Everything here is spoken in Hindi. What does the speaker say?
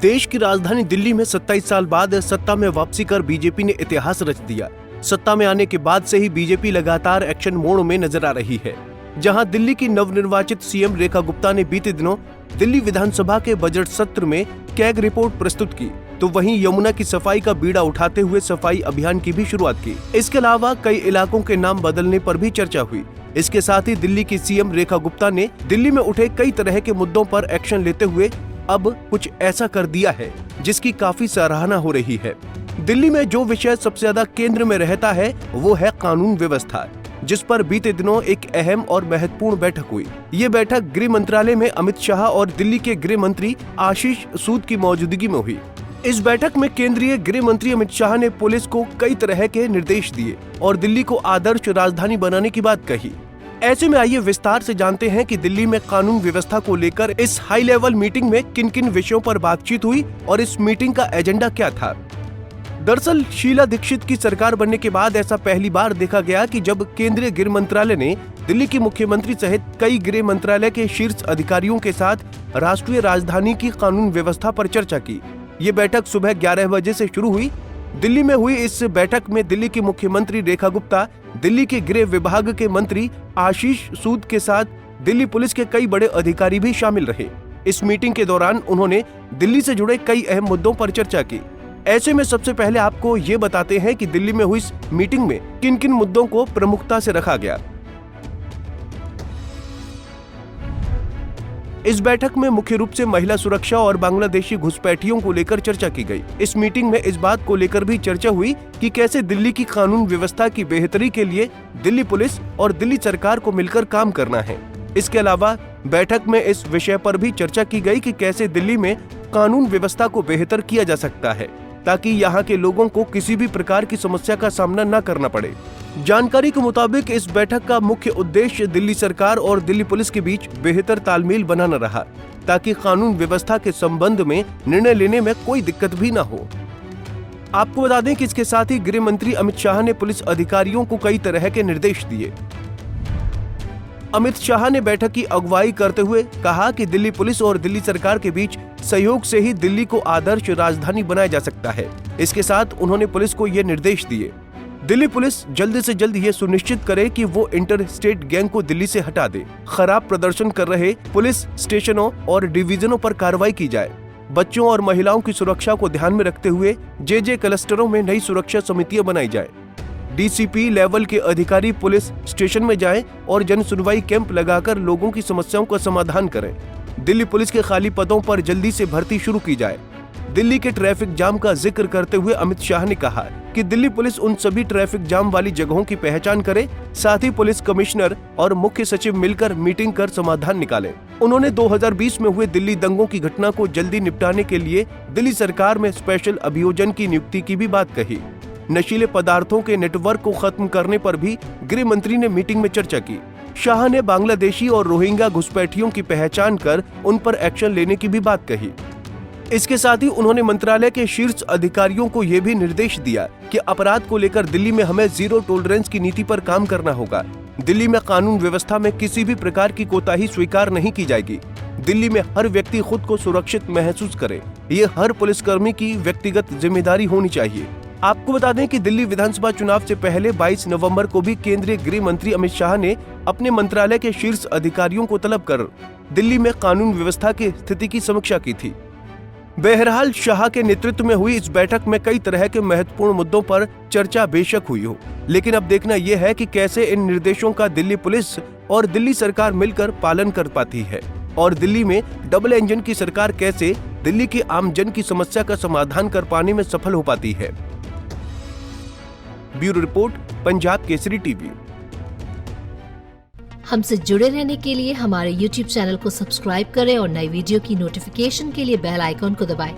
देश की राजधानी दिल्ली में 27 साल बाद सत्ता में वापसी कर बीजेपी ने इतिहास रच दिया। सत्ता में आने के बाद से ही बीजेपी लगातार एक्शन मोड में नजर आ रही है। जहां दिल्ली की नवनिर्वाचित सीएम रेखा गुप्ता ने बीते दिनों दिल्ली विधानसभा के बजट सत्र में कैग रिपोर्ट प्रस्तुत की, तो वहीं यमुना की सफाई का बीड़ा उठाते हुए सफाई अभियान की भी शुरुआत की। इसके अलावा कई इलाकों के नाम बदलने पर भी चर्चा हुई। इसके साथ ही दिल्ली की सीएम रेखा गुप्ता ने दिल्ली में उठे कई तरह के मुद्दों पर एक्शन लेते हुए अब कुछ ऐसा कर दिया है जिसकी काफी सराहना हो रही है। दिल्ली में जो विषय सबसे ज्यादा केंद्र में रहता है वो है कानून व्यवस्था, जिस पर बीते दिनों एक अहम और महत्वपूर्ण बैठक हुई। ये बैठक गृह मंत्रालय में अमित शाह और दिल्ली के गृह मंत्री आशीष सूद की मौजूदगी में हुई। इस बैठक में केंद्रीय गृह मंत्री अमित शाह ने पुलिस को कई तरह के निर्देश दिए और दिल्ली को आदर्श राजधानी बनाने की बात कही। ऐसे में आइए विस्तार से जानते हैं कि दिल्ली में कानून व्यवस्था को लेकर इस हाई लेवल मीटिंग में किन किन विषयों पर बातचीत हुई और इस मीटिंग का एजेंडा क्या था। दरअसल शीला दीक्षित की सरकार बनने के बाद ऐसा पहली बार देखा गया कि जब केंद्रीय गृह मंत्रालय ने दिल्ली के मुख्यमंत्री सहित कई गृह मंत्रालय के शीर्ष अधिकारियों के साथ राष्ट्रीय राजधानी की कानून व्यवस्था पर चर्चा की। ये बैठक सुबह 11 बजे से शुरू हुई। दिल्ली में हुई इस बैठक में दिल्ली की मुख्यमंत्री रेखा गुप्ता, दिल्ली के गृह विभाग के मंत्री आशीष सूद के साथ दिल्ली पुलिस के कई बड़े अधिकारी भी शामिल रहे। इस मीटिंग के दौरान उन्होंने दिल्ली से जुड़े कई अहम मुद्दों पर चर्चा की। ऐसे में सबसे पहले आपको ये बताते हैं कि दिल्ली में हुई इस मीटिंग में किन किन मुद्दों को प्रमुखता से रखा गया। इस बैठक में मुख्य रूप से महिला सुरक्षा और बांग्लादेशी घुसपैठियों को लेकर चर्चा की गई। इस मीटिंग में इस बात को लेकर भी चर्चा हुई कि कैसे दिल्ली की कानून व्यवस्था की बेहतरी के लिए दिल्ली पुलिस और दिल्ली सरकार को मिलकर काम करना है। इसके अलावा बैठक में इस विषय पर भी चर्चा की गई कि कैसे दिल्ली में कानून व्यवस्था को बेहतर किया जा सकता है ताकि यहाँ के लोगों को किसी भी प्रकार की समस्या का सामना न करना पड़े। जानकारी के मुताबिक इस बैठक का मुख्य उद्देश्य दिल्ली सरकार और दिल्ली पुलिस के बीच बेहतर तालमेल बनाना रहा ताकि कानून व्यवस्था के संबंध में निर्णय लेने में कोई दिक्कत भी न हो। आपको बता दें कि इसके साथ ही गृह मंत्री अमित शाह ने पुलिस अधिकारियों को कई तरह के निर्देश दिए। अमित शाह ने बैठक की अगुवाई करते हुए कहा कि दिल्ली पुलिस और दिल्ली सरकार के बीच सहयोग से ही दिल्ली को आदर्श राजधानी बनाया जा सकता है। इसके साथ उन्होंने पुलिस को ये निर्देश दिए, दिल्ली पुलिस जल्द से जल्द ये सुनिश्चित करे कि वो इंटर स्टेट गैंग को दिल्ली से हटा दे। खराब प्रदर्शन कर रहे पुलिस स्टेशनों और डिवीजनों पर कार्रवाई की जाए। बच्चों और महिलाओं की सुरक्षा को ध्यान में रखते हुए जे क्लस्टरों में नई सुरक्षा समितियां बनाई जाए। डीसीपी लेवल के अधिकारी पुलिस स्टेशन में जाएं और जन सुनवाई कैंप लगाकर लोगों की समस्याओं का समाधान करें। दिल्ली पुलिस के खाली पदों पर जल्दी से भर्ती शुरू की जाए। दिल्ली के ट्रैफिक जाम का जिक्र करते हुए अमित शाह ने कहा कि दिल्ली पुलिस उन सभी ट्रैफिक जाम वाली जगहों की पहचान करे, साथ ही पुलिस कमिश्नर और मुख्य सचिव मिलकर मीटिंग कर समाधान निकालें। उन्होंने 2020 में हुए दिल्ली दंगों की घटना को जल्दी निपटाने के लिए दिल्ली सरकार में स्पेशल अभियोजन की नियुक्ति की भी बात कही। नशीले पदार्थों के नेटवर्क को खत्म करने पर भी गृह मंत्री ने मीटिंग में चर्चा की। शाह ने बांग्लादेशी और रोहिंग्या घुसपैठियों की पहचान कर उन पर एक्शन लेने की भी बात कही। इसके साथ ही उन्होंने मंत्रालय के शीर्ष अधिकारियों को यह भी निर्देश दिया कि अपराध को लेकर दिल्ली में हमें जीरो टॉलरेंस की नीति पर काम करना होगा। दिल्ली में कानून व्यवस्था में किसी भी प्रकार की कोताही स्वीकार नहीं की जाएगी। दिल्ली में हर व्यक्ति खुद को सुरक्षित महसूस करे, ये हर पुलिसकर्मी की व्यक्तिगत जिम्मेदारी होनी चाहिए। आपको बता दें कि दिल्ली विधानसभा चुनाव से पहले 22 नवंबर को भी केंद्रीय गृह मंत्री अमित शाह ने अपने मंत्रालय के शीर्ष अधिकारियों को तलब कर दिल्ली में कानून व्यवस्था की स्थिति की समीक्षा की थी। बहरहाल शाह के नेतृत्व में हुई इस बैठक में कई तरह के महत्वपूर्ण मुद्दों पर चर्चा बेशक हुई हो, लेकिन अब देखना यह है कि कैसे इन निर्देशों का दिल्ली पुलिस और दिल्ली सरकार मिलकर पालन कर पाती है और दिल्ली में डबल इंजन की सरकार कैसे दिल्ली के आम जन की समस्या का समाधान कर पाने में सफल हो पाती है। Bureau report, Punjab Kesari TV. हमसे जुड़े रहने के लिए हमारे YouTube चैनल को सब्सक्राइब करें और नई वीडियो की नोटिफिकेशन के लिए बेल आइकॉन को दबाएं।